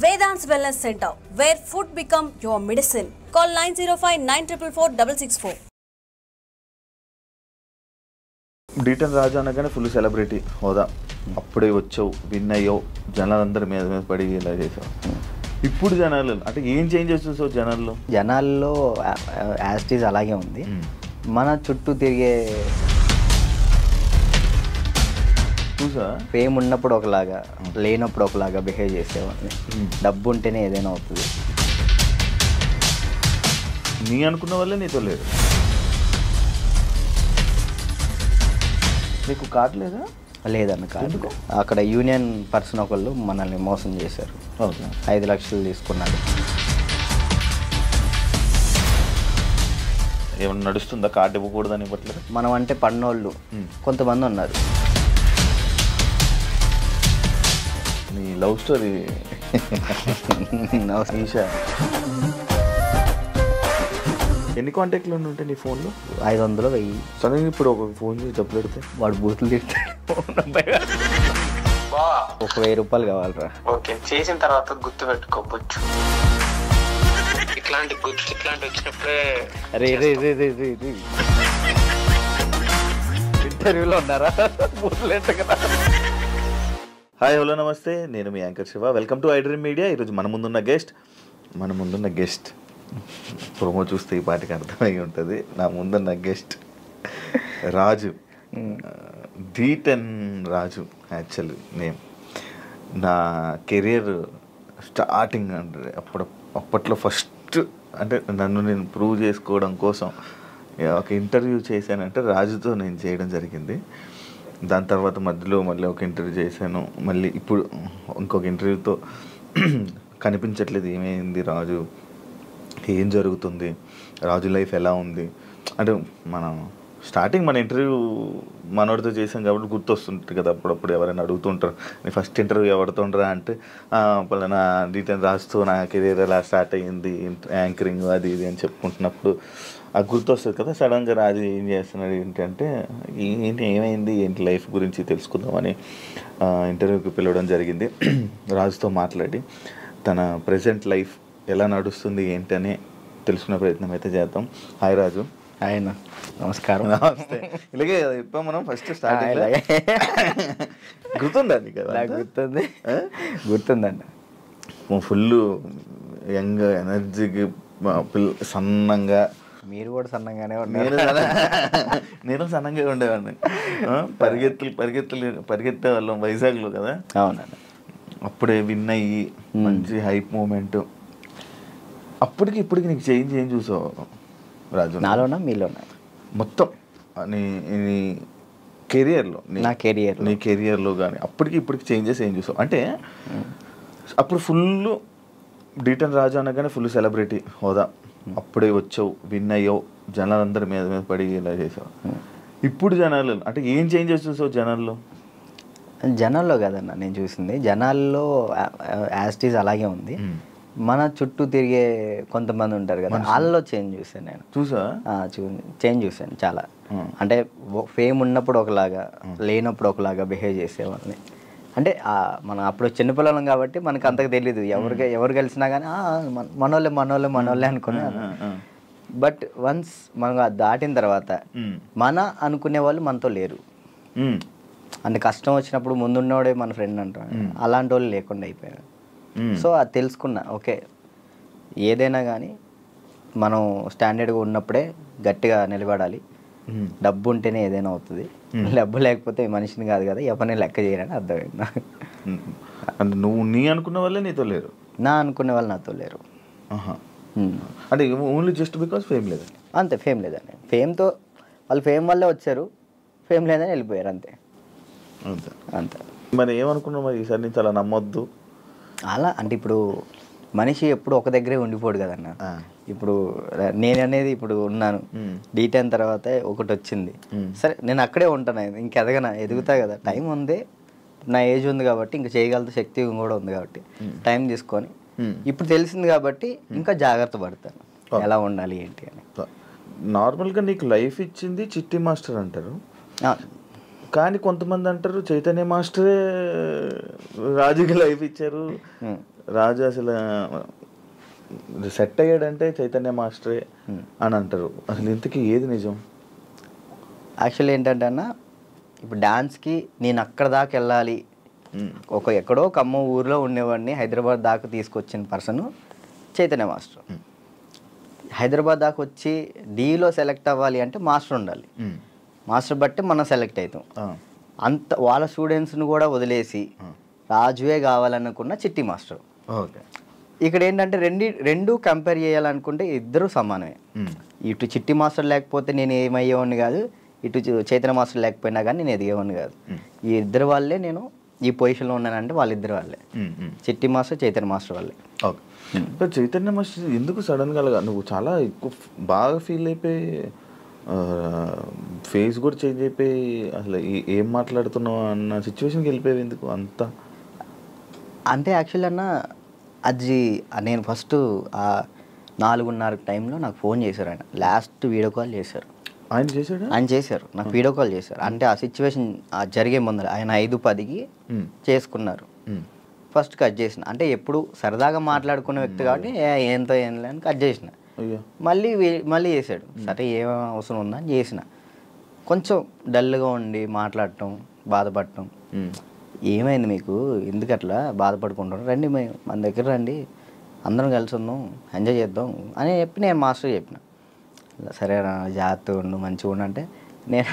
Vedant's Wellness Center, where food become your medicine. Call 905-944-664. De-tan రాజు అనగానే full celebrity హోదా. అప్పుడే వచ్చావు, విన్ అయ్యావు, జనాలందరి మీద మీద పడి ఇలా చేసావు. ఇప్పుడు జనాలు అంటే ఏం చేంజెస్ చూసావు జనాల్లో యాస్టీజ్ అలాగే ఉంది. మన చుట్టూ తిరిగే చూసా ఫేమ్ ఉన్నప్పుడు ఒకలాగా, లేనప్పుడు ఒకలాగా బిహేవ్ చేసేవాడిని. డబ్బు ఉంటేనే ఏదైనా అవుతుంది. నీ అనుకున్న వల్లే నీతో లేదు. నీకు కార్డు లేదా? లేదన్న కార్డు. అక్కడ యూనియన్ పర్సన్ ఒకళ్ళు మనల్ని మోసం చేశారు. 5 లక్షలు తీసుకున్నారు. ఏమన్నా నడుస్తుందా? కార్డు ఇవ్వకూడదని ఇవ్వట్లేదు. మనం అంటే పన్నోళ్ళు కొంతమంది ఉన్నారు. నీ లవ్ స్టోరీ ఈషా, ఎన్ని కాంటాక్ట్లు ఉంటాయి నీ ఫోన్లో? 500 1000. సడన్గా ఇప్పుడు ఒక ఫోన్ చేసి డబ్బులు పెడితే వాడు బూతులు తిడతాడు. ఒక 1000 రూపాయలు కావాలరా. ఓకే, చేసిన తర్వాత గుర్తు పెట్టుకోవచ్చు. ఇట్లాంటి వచ్చినప్పుడే ఇంటర్వ్యూలో ఉన్నారా? బూతులు కదా. హాయ్, హలో, నమస్తే. నేను మీ anchor Shiva. Welcome to iDream Media. ఈరోజు మన ముందున్న గెస్ట్ ప్రోమో చూస్తే ఈ పాటికి అర్థమై ఉంటుంది. నా ముందున్న గెస్ట్ రాజు, డీటన్ రాజు యాక్చువల్లీ నేమ్. నా కెరియర్ స్టార్టింగ్ అంటే అప్పట్లో ఫస్ట్ అంటే నన్ను నేను ప్రూవ్ చేసుకోవడం కోసం ఒక ఇంటర్వ్యూ చేశానంటే రాజుతో నేను చేయడం జరిగింది. దాని తర్వాత మధ్యలో మళ్ళీ ఒక ఇంటర్వ్యూ చేశాను. మళ్ళీ ఇప్పుడు ఇంకొక ఇంటర్వ్యూతో కనిపించట్లేదు. ఏమైంది రాజు, ఏం జరుగుతుంది, రాజు లైఫ్ ఎలా ఉంది అంటే మనం స్టార్టింగ్ మన ఇంటర్వ్యూ మనోడితో చేసాం కాబట్టి గుర్తొస్తుంటుంది కదా. అప్పుడప్పుడు ఎవరైనా అడుగుతుంటారు, నీ ఫస్ట్ ఇంటర్వ్యూ ఎవరితో ఉండరా అంటే పలానా డీటెయిల్ రాస్తూ నా కెరీర్ ఎలా స్టార్ట్ అయ్యింది, యాంకరింగ్ అది ఇది అని చెప్పుకుంటున్నప్పుడు అది గుర్తొస్తుంది కదా. సడన్గా రాజు ఏం చేస్తున్నాడు ఏంటంటే ఏమైంది ఏంటి లైఫ్ గురించి తెలుసుకుందామని ఇంటర్వ్యూకి పిలవడం జరిగింది. రాజుతో మాట్లాడి తన ప్రజెంట్ లైఫ్ ఎలా నడుస్తుంది ఏంటనే తెలుసుకునే ప్రయత్నం అయితే చేద్దాం. హాయ్ రాజు. ఆయన నమస్కారం. నమస్తే. ఇలాగే చెప్పాం మనం ఫస్ట్ స్టార్టింగ్. గుర్తుందండి కదా? గుర్తుందండి. ఫుల్ యంగ్ ఎనర్జీకి సన్నంగా. మీరు కూడా సన్నంగానే నేను సన్నంగా ఉండేవాడిని. పరిగెత్తే వాళ్ళం వైజాగ్లో కదా. అవునండి. అప్పుడే విన్ అయ్యి మంచి హైప్ మూమెంట్. అప్పటికి ఇప్పటికి నీకు చేంజ్ ఏం చూసావు రాజు? నాలోనా మీలోనా? మొత్తం నీ కెరియర్లో, నీ కెరియర్లో కానీ అప్పటికి ఇప్పటికి చేంజెస్ ఏం చూసావు? అంటే అప్పుడు ఫుల్ డీటన్ రాజు అనగానే ఫుల్ సెలబ్రిటీ హోదా. అప్పుడే వచ్చావు, విన్ అయ్యావు, జనాలందరి మీద మీద పడి ఇలా చేసావు. ఇప్పుడు జనాలు అంటే ఏం చేంజెస్ చూసావు జనాల్లో కదన్న నేను చూసింది. జనాల్లో యాస్టీజ్ అలాగే ఉంది. మన చుట్టూ తిరిగే కొంతమంది ఉంటారు కదా, వాళ్ళలో చేంజ్ చూసాను నేను. చేంజ్ చూసాను చాలా. అంటే ఫేమ్ ఉన్నప్పుడు ఒకలాగా, లేనప్పుడు ఒకలాగా బిహేవ్ చేసేవాళ్ళని. అంటే మనం అప్పుడు చిన్నపిల్లలం కాబట్టి మనకు అంతకు తెలీదు. ఎవరు కలిసినా కానీ మనోళ్ళే అనుకున్నాను. బట్ వన్స్ మనం దాటిన తర్వాత మన అనుకునే వాళ్ళు మనతో లేరు. అంటే కష్టం వచ్చినప్పుడు ముందున్నవాడే మన ఫ్రెండ్ అంటాం, అలాంటి వాళ్ళు లేకుండా అయిపోయారు. సో అది తెలుసుకున్నా, ఓకే ఏదైనా కానీ మనం స్టాండర్డ్గా ఉన్నప్పుడే గట్టిగా నిలబడాలి. డబ్బు ఉంటేనే ఏదైనా అవుతుంది. డబ్బు లేకపోతే మనిషిని కాదు కదా, ఎవరిని లెక్క చేయరని అర్థమైంది నాకు. అంటే నువ్వు నీ అనుకున్న వాళ్ళే నీతో లేరు? నా అనుకునే వాళ్ళు నాతో లేరు. అంటే ఓన్లీ జస్ట్ బికాస్ ఫేమ్ లేదు? అంతే, ఫేమ్ లేదని. ఫేమ్తో వాళ్ళు ఫేమ్ వల్లే వచ్చారు, ఫేమ్ లేదని వెళ్ళిపోయారు అంతే. అంతే. మరి ఏమనుకున్నావు మరి ఈసారి నుంచి అలా నమ్మొద్దు అలా? అంటే ఇప్పుడు మనిషి ఎప్పుడు ఒక దగ్గరే ఉండిపోడు కదన్న. ఇప్పుడు నేను అనేది ఇప్పుడు ఉన్నాను, డీటెయిన్ తర్వాత ఒకటి వచ్చింది, సరే నేను అక్కడే ఉంటాను, ఇంక ఎదుగుతా కదా. టైం ఉంది, నా ఏజ్ ఉంది కాబట్టి, ఇంకా చేయగల శక్తి కూడా ఉంది కాబట్టి టైం తీసుకొని ఇప్పుడు తెలిసింది కాబట్టి ఇంకా జాగ్రత్త పడతాను ఎలా ఉండాలి ఏంటి అని. నార్మల్గా నీకు లైఫ్ ఇచ్చింది చిట్టి మాస్టర్ అంటారు, కానీ కొంతమంది అంటారు చైతన్య మాస్టరే రాజుకి లైఫ్ ఇచ్చారు, రాజు అసలు సెట్ అయ్యాడంటే చైతన్య మాస్టరే అని అంటారు. అసలు ఇంతకీ ఏది నిజం? యాక్చువల్లీ ఏంటంటే అన్న, ఇప్పుడు డాన్స్కి నేను అక్కడ దాకా వెళ్ళాలి, ఎక్కడో కమ్మ ఊరిలో ఉండేవాడిని హైదరాబాద్ దాకా తీసుకొచ్చిన పర్సన్ చైతన్య మాస్టర్. హైదరాబాద్ దాకా వచ్చి డీలో సెలెక్ట్ అవ్వాలి అంటే మాస్టర్ ఉండాలి. మాస్టర్ బట్టి మనం సెలెక్ట్ అవుతాం. అంత వాళ్ళ స్టూడెంట్స్ని కూడా వదిలేసి రాజువే కావాలనుకున్న చిట్టి మాస్టర్. ఓకే. ఇక్కడ ఏంటంటే రెండు కంపేర్ చేయాలనుకుంటే ఇద్దరు సమానమే. ఇటు చిట్టి మాస్టర్ లేకపోతే నేను ఏమయ్యేవాడిని కాదు, ఇటు చైతన్య మాస్టర్ లేకపోయినా కానీ నేను ఎదిగేవాడిని కాదు. ఈ ఇద్దరు వాళ్ళే నేను ఈ పొజిషన్లో ఉన్నానంటే వాళ్ళిద్దరు వాళ్ళే, చిట్టి మాస్టర్ చైతన్య మాస్టర్ వాళ్ళే. ఓకే. చైతన్య మాస్టర్ ఎందుకు సడన్గా నువ్వు చాలా ఎక్కువ బాగా ఫీల్ అయిపోయి ఫేస్ కూడా చేంజ్ అయిపోయి అసలు ఏం మాట్లాడుతున్నావు అన్న సిచ్యువేషన్కి వెళ్ళిపోయావు ఎందుకు అంతా? అంటే యాక్చువల్లీ అన్న, అది నేను ఫస్ట్ 4:30 టైంలో నాకు ఫోన్ చేశారు. ఆయన లాస్ట్ వీడియో కాల్ చేశారు. ఆయన చేశారు నాకు వీడియో కాల్ చేశారు. అంటే ఆ సిచ్యువేషన్ జరిగే ముందర ఆయన 5:10కి చేసుకున్నారు. ఫస్ట్ కట్ చేసిన, అంటే ఎప్పుడు సరదాగా మాట్లాడుకున్న వ్యక్తి కాబట్టి ఏంతో ఏం లేని కట్ చేసిన. మళ్ళీ చేశాడు. సరే ఏం అవసరం ఉందా అని చేసిన. కొంచెం డల్గా ఉండి మాట్లాడటం, బాధపడటం. ఏమైంది మీకు, ఎందుకు అట్లా బాధపడుకుంటారు, రండి మన దగ్గర రండి, అందరం కలిసి ఉందాం, ఎంజాయ్ చేద్దాం అని చెప్పి నేను మాస్టర్ చెప్పిన. సరే జాగ్రత్తగా ఉండు, మంచిగా ఉండు అంటే, నేను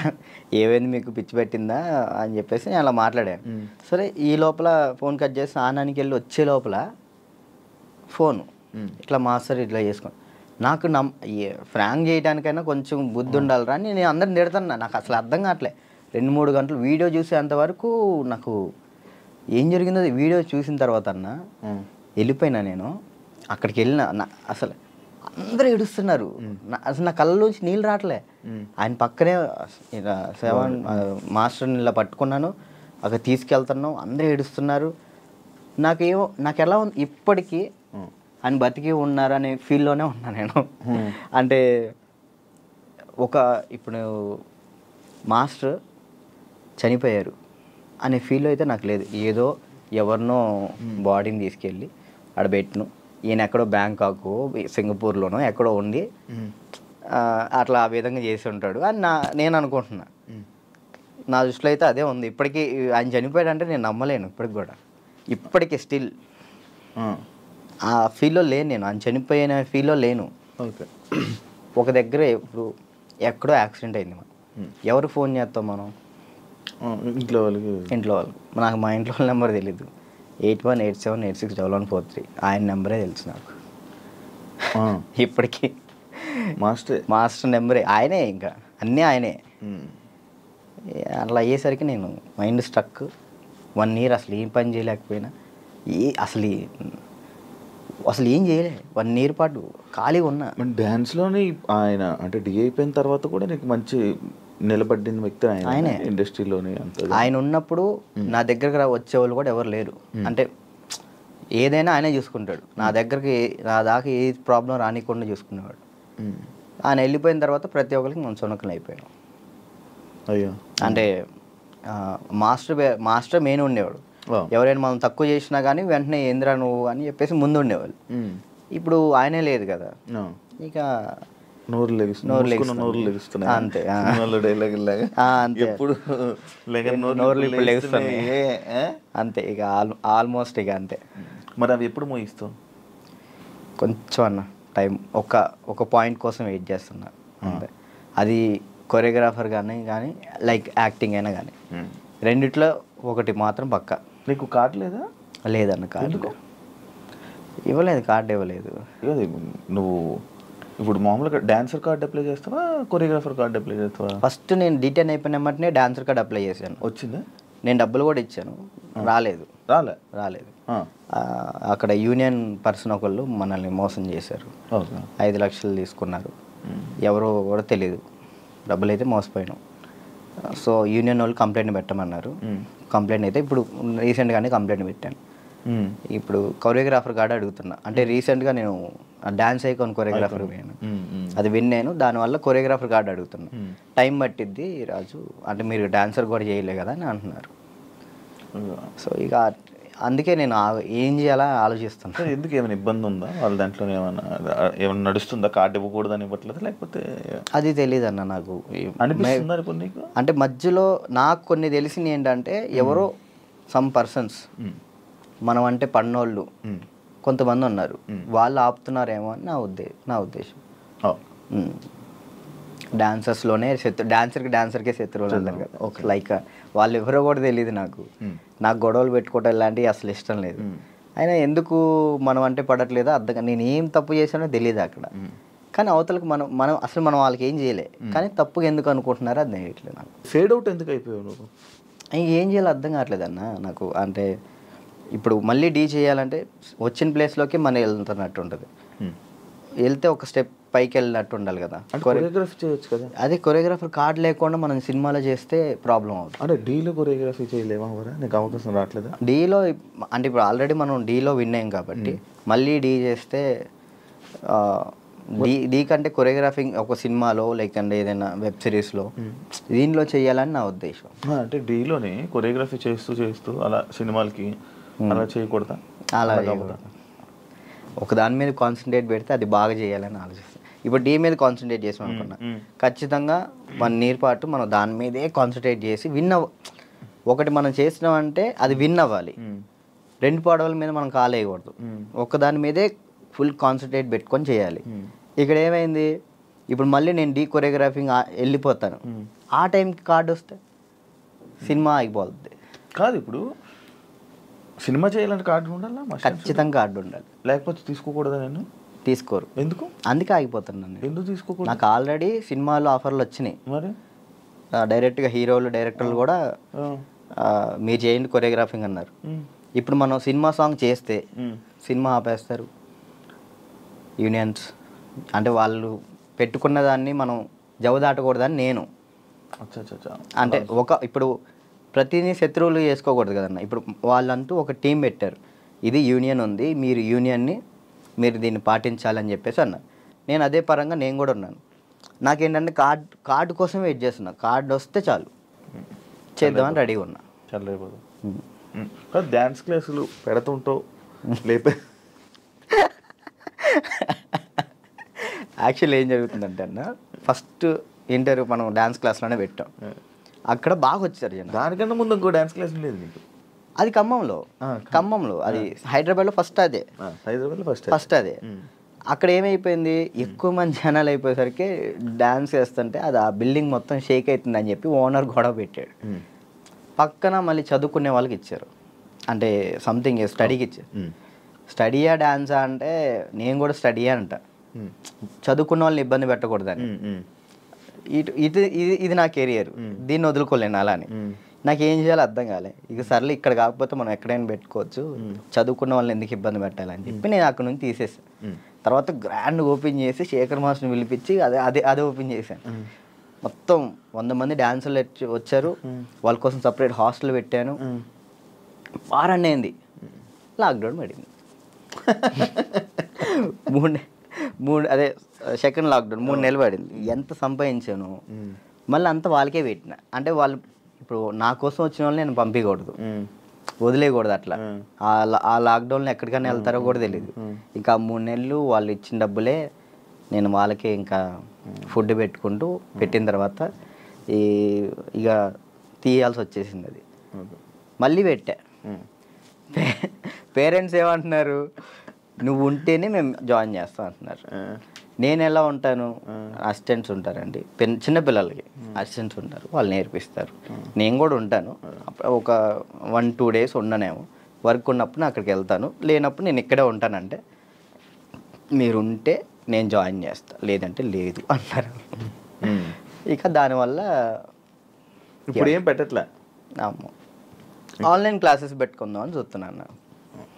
ఏమైంది మీకు పిచ్చి పెట్టిందా అని చెప్పేసి నేను అలా మాట్లాడాను. సరే ఈ లోపల ఫోన్ కట్ చేసి ఆనానికి వెళ్ళి వచ్చే లోపల ఫోను ఇట్లా మాస్టర్ ఇట్లా చేసుకోండి. నాకు ఫ్రాంక్ చేయడానికైనా కొంచెం బుద్ధి ఉండాలిరా అని నేను అందరిని తిడతాను. నాకు అసలు అర్థం కావట్లే. 2-3 గంటలు వీడియో చూసేంతవరకు నాకు ఏం జరిగిందో వీడియో చూసిన తర్వాత అన్న వెళ్ళిపోయినా. నేను అక్కడికి వెళ్ళిన, అసలు అందరూ ఏడుస్తున్నారు. అసలు నా కళ్ళలోంచి నీళ్ళు రావట్లే. ఆయన పక్కనే మాస్టర్ని ఇలా పట్టుకున్నాను, అక్కడ తీసుకెళ్తున్నాను, అందరూ ఏడుస్తున్నారు. నాకు ఎలా ఉంది ఇప్పటికీ, ఆయన బతికి ఉన్నారు అనే ఫీల్లోనే ఉన్నా నేను. అంటే ఇప్పుడు మాస్టర్ చనిపోయారు అనే ఫీల్ అయితే నాకు లేదు. ఏదో ఎవరినో బాడీని తీసుకెళ్ళి ఆడ పెట్టిను, ఈయన ఎక్కడో బ్యాంకాక్ సింగపూర్లోనో ఎక్కడో ఉండి అట్లా ఆ విధంగా చేసి ఉంటాడు అని నేను అనుకుంటున్నా. నా దృష్టిలో అయితే అదే ఉంది. ఇప్పటికీ ఆయన చనిపోయాడంటే నేను నమ్మలేను ఇప్పటికి కూడా. ఇప్పటికీ స్టిల్ ఆ ఫీల్లో లేను నేను, ఆయన చనిపోయిన ఫీల్లో లేను. ఓకే. ఒక దగ్గర ఇప్పుడు ఎక్కడో యాక్సిడెంట్ అయింది, ఎవరు ఫోన్ చేస్తాం మనం? ఇంట్లో వాళ్ళు. నాకు మా ఇంట్లో వాళ్ళ నెంబర్ తెలీదు. 8187861143 ఆయన నెంబరే తెలుసు నాకు ఇప్పటికీ. మాస్టర్ నెంబరే ఆయనే, ఇంకా అన్నీ ఆయనే. అట్లా అయ్యేసరికి నేను మైండ్ స్ట్రక్. 1 year అసలు ఏం పని చేయలేకపోయినా, అసలు ఏం చేయలే. 1 year పాటు ఖాళీగా ఉన్నా. డ్యాన్స్లోనే ఆయన అంటే డి అయిపోయిన తర్వాత కూడా నీకు మంచి నిలబడిన వ్యక్తి ఆయనే ఇండస్ట్రీలోనే. ఆయన ఉన్నప్పుడు నా దగ్గరకు వచ్చేవాళ్ళు కూడా ఎవరు లేరు. అంటే ఏదైనా ఆయనే చూసుకుంటాడు. నా దాకా ఏ ప్రాబ్లం రానికుండా చూసుకునేవాడు. ఆయన వెళ్ళిపోయిన తర్వాత ప్రతి ఒక్కరికి మనం చునకలు అయిపోయాం. అయ్యో. అంటే మాస్టర్ మెయిన్ ఉండేవాడు. ఎవరైనా మనం తక్కువ చేసినా కానీ వెంటనే ఏంద్రా నువ్వు అని చెప్పేసి ముందు ఉండేవాళ్ళు. ఇప్పుడు ఆయనే లేదు కదా, ఇక నోరు లెగుస్తున్నాయి అంతే. అంతే ఇక ఆల్మోస్ట్ ఇక అంతే. మరి అవి ఎప్పుడు మోయిస్తావు? కొంచెం అన్న టైం, ఒక పాయింట్ కోసం వెయిట్ చేస్తున్నా అంతే. అది కొరియోగ్రాఫర్ కానీ లైక్ యాక్టింగ్ అయినా కానీ రెండిట్లో ఒకటి మాత్రం పక్కా. నీకు కార్డు లేదా? లేదన్న కార్డు ఇవ్వలేదు. కార్డు ఇవ్వలేదు. నువ్వు ఇప్పుడు మామూలుగా డాన్సర్ కార్డు అప్లై చేస్తావా, కొరియోగ్రాఫర్ కార్డు అప్లై చేస్తావా? ఫస్ట్ నేను డీటెయిన్ అయిపోయిన వెంటనే డాన్సర్ కార్డు అప్లై చేశాను. వచ్చిందా? నేను డబ్బులు కూడా ఇచ్చాను, రాలేదు. అక్కడ యూనియన్ పర్సన్ ఒకళ్ళు మనల్ని మోసం చేశారు. 5 లక్షలు తీసుకున్నారు. ఎవరో కూడా తెలియదు. డబ్బులు అయితే మోసపోయాను. సో యూనియన్ వాళ్ళు కంప్లైంట్ పెట్టమన్నారు. కంప్లైంట్ అయితే ఇప్పుడు రీసెంట్గానే కంప్లైంట్ పెట్టాను. ఇప్పుడు కొరియోగ్రాఫర్ కార్డు అడుగుతున్నా. అంటే రీసెంట్గా నేను డాన్స్ ఐకాన్ కొరియోగ్రాఫర్ పోయాను, అది విన్నాను. దానివల్ల కొరియోగ్రాఫర్ కార్డు అడుగుతున్నా. టైం పట్టిద్ది రాజు, అంటే మీరు డాన్సర్ కూడా చేయలే కదా అని అంటున్నారు. సో ఇక అందుకే నేను ఏం చేయాలా ఆలోచిస్తాను. ఎందుకు ఏమైనా ఇబ్బంది ఉందా వాళ్ళ దాంట్లో? ఏమైనా నడుస్తుందా? కార్డు ఇవ్వకూడదని ఇవ్వట్లేదు లేకపోతే? అది తెలియదు అన్న నాకు. అనిపిస్తుందా ఇప్పుడు నీకు? అంటే మధ్యలో నాకు కొన్ని తెలిసింది ఏంటంటే ఎవరో సమ్ పర్సన్స్ మనం అంటే పన్నోళ్ళు కొంతమంది ఉన్నారు, వాళ్ళు ఆపుతున్నారేమో అని నా ఉద్దేశం. డాన్సర్స్లోనే డాన్సర్కే శత్రువులు అన్నారు కదా. లైక్ వాళ్ళు ఎవరో కూడా తెలియదు నాకు గొడవలు పెట్టుకోవటం ఇలాంటివి అసలు ఇష్టం లేదు. అయినా ఎందుకు మనం అంటే పడట్లేదో అర్థం, నేను ఏం తప్పు చేశానో తెలియదు అక్కడ. కానీ అవతలకు మనం అసలు మనం వాళ్ళకి ఏం చేయలే, కానీ తప్పుగా ఎందుకు అనుకుంటున్నారో అది తెలియట్లేదు నాకు. ఫేడ్ అవుట్ ఎందుకు అయిపోయావు నువ్వు? ఏం చేయాలో అర్థం కావట్లేదు అన్న నాకు. అంటే ఇప్పుడు మళ్ళీ డీ చేయాలంటే వచ్చిన ప్లేస్లోకి మనం వెళ్తున్నట్టు ఉంటుంది, వెళ్తే ఒక స్టెప్ పైకి వెళ్ళినట్టు ఉండాలి కదా. కొరియోగ్రఫీ చేయొచ్చు కదా. అదే కొరియోగ్రాఫర్ కార్డ్ లేకుండా మనం సినిమాలో చేస్తే ప్రాబ్లం అవుతుంది. అంటే డీలో కొరియోగ్రఫీ చేయలేమా? నీకు అవకాశం రావట్లేదా డీలో? అంటే ఇప్పుడు ఆల్రెడీ మనం డీలో విన్ అయ్యాం కాబట్టి మళ్ళీ డీ చేస్తే డీ కంటే కొరియోగ్రాఫింగ్ ఒక సినిమాలో లైక్ అంటే ఏదైనా వెబ్ సిరీస్లో దీనిలో చేయాలని నా ఉద్దేశం. అంటే డీలోనే కొరియోగ్రఫీ చేస్తూ అలా సినిమాలకి అలా చేయకూడదా? అలా ఒక దాని మీద కాన్సన్ట్రేట్ పెడితే అది బాగా చేయాలని ఆలోచిస్తాను. ఇప్పుడు డీ మీద కాన్సన్ట్రేట్ చేసాం అనుకున్నా, ఖచ్చితంగా 1 year పాటు మనం దాని మీదే కాన్సన్ట్రేట్ చేసి ఒకటి మనం చేసినామంటే అది విన్ అవ్వాలి. 2 పడవల మీద మనం కాలేయకూడదు, ఒక దాని మీదే ఫుల్ కాన్సన్ట్రేట్ పెట్టుకొని చేయాలి. ఇక్కడ ఏమైంది, ఇప్పుడు మళ్ళీ నేను డీ కొరియోగ్రాఫింగ్ వెళ్ళిపోతాను, ఆ టైంకి కార్డు వస్తే సినిమా ఆగిపోతుంది. కాదు, ఇప్పుడు సినిమా చేయాలంటే కార్డు ఉండాలా? ఖచ్చితంగా కార్డు ఉండాలి, లేకపోతే తీసుకోకూడదా? నేను తీసుకోరు. ఎందుకు? అందుకే ఆగిపోతాను. ఎందుకు తీసుకోకూడదు? నాకు ఆల్రెడీ సినిమాలో ఆఫర్లు వచ్చినాయి. మరి డైరెక్ట్గా హీరోలు డైరెక్టర్లు కూడా మీరు చేయండి కొరియోగ్రాఫింగ్ అన్నారు. ఇప్పుడు మనం సినిమా సాంగ్ చేస్తే సినిమా ఆపేస్తారు యూనియన్స్. అంటే వాళ్ళు పెట్టుకున్న దాన్ని మనం జవదాటకూడదని నేను. అంటే ఇప్పుడు ప్రతిదీ శత్రువులు చేసుకోకూడదు కదన్న. ఇప్పుడు వాళ్ళంటూ ఒక టీం పెట్టారు, ఇది యూనియన్ ఉంది, మీరు దీన్ని పాటించాలని చెప్పేసి అన్నారు. నేను అదే పరంగా నేను కూడా ఉన్నాను. నాకేంటంటే కార్డు కోసం వెయిట్ చేస్తున్నా, కార్డు వస్తే చాలు చేద్దామని రెడీగా ఉన్నా. చాలా డ్యాన్స్ క్లాసులు పెడుతుంటావు లేపే. యాక్చువల్లీ ఏం జరుగుతుందంటే అన్న, ఫస్ట్ ఇంటర్వ్యూ మనం డ్యాన్స్ క్లాస్లోనే పెట్టాం, అక్కడ బాగా వచ్చారు జనం. దానికన్నా ముందు ఇంకో డ్యాన్స్ క్లాస్ ఉండేది నీకు? అది ఖమ్మంలో అది హైదరాబాద్లో ఫస్ట్ అదే. హైదరాబాద్లో ఫస్ట్ అదే. అక్కడ ఏమైపోయింది, ఎక్కువ మంది జనాలు అయిపోయేసరికి డ్యాన్స్ చేస్తుంటే అది ఆ బిల్డింగ్ మొత్తం షేక్ అవుతుందని చెప్పి ఓనర్ గొడవ పెట్టాడు. పక్కన మళ్ళీ చదువుకునే వాళ్ళకి ఇచ్చారు, అంటే సంథింగ్ స్టడీకి ఇచ్చారు. స్టడీయా డ్యాన్సా అంటే నేను కూడా స్టడీయా అంట, చదువుకున్న వాళ్ళని ఇబ్బంది పెట్టకూడదని. ఇది నా కెరియర్, దీన్ని వదులుకోలేను అలా అని. నాకు ఏం చేయాలో అర్థం కాలే. ఇక సర్లే ఇక్కడ కాకపోతే మనం ఎక్కడైనా పెట్టుకోవచ్చు, చదువుకున్న వాళ్ళని ఎందుకు ఇబ్బంది పెట్టాలని చెప్పి నేను అక్కడ నుంచి తీసేసాను. తర్వాత గ్రాండ్ ఓపెన్ చేసి శేఖర్ మాస్టర్ని పిలిపించి అదే ఓపెన్ చేశాను. మొత్తం 100 మంది డాన్సర్లు వచ్చారు, వాళ్ళ కోసం సపరేట్ హాస్టల్ పెట్టాను. వారాన్ని అయింది, లాక్డౌన్ పడింది. అదే సెకండ్ లాక్డౌన్ 3 నెలలు పడింది. ఎంత సంపాదించాను మళ్ళీ అంతా వాళ్ళకే పెట్టిన. అంటే వాళ్ళు ఇప్పుడు నా కోసం వచ్చిన వాళ్ళని నేను పంపించకూడదు, వదిలేయకూడదు. అట్లా ఆ లాక్డౌన్లో ఎక్కడికైనా వెళ్తారో కూడా తెలియదు. ఇంకా 3 నెలలు వాళ్ళు ఇచ్చిన డబ్బులే నేను వాళ్ళకే ఇంకా ఫుడ్ పెట్టుకుంటూ పెట్టిన తర్వాత ఇక తీయాల్సి వచ్చేసింది. అది మళ్ళీ పెట్టా. పేరెంట్స్ ఏమంటున్నారు, నువ్వు ఉంటేనే మేము జాయిన్ చేస్తాం అంటున్నారు. నేను ఎలా ఉంటాను, అసిస్టెంట్స్ ఉంటారండి, చిన్నపిల్లలకి అసిస్టెంట్స్ ఉంటారు, వాళ్ళు నేర్పిస్తారు. నేను కూడా ఉంటాను, ఒక 1-2 days ఉండనేమో. వర్క్ ఉన్నప్పుడు నేను అక్కడికి వెళ్తాను, లేనప్పుడు నేను ఇక్కడే ఉంటానంటే మీరు ఉంటే నేను జాయిన్ చేస్తా, లేదంటే లేదు అన్నారు. ఇక దానివల్ల ఇప్పుడు ఏం పెట్టట్లే. ఆన్లైన్ క్లాసెస్ పెట్టుకుందామని చూస్తున్నాను.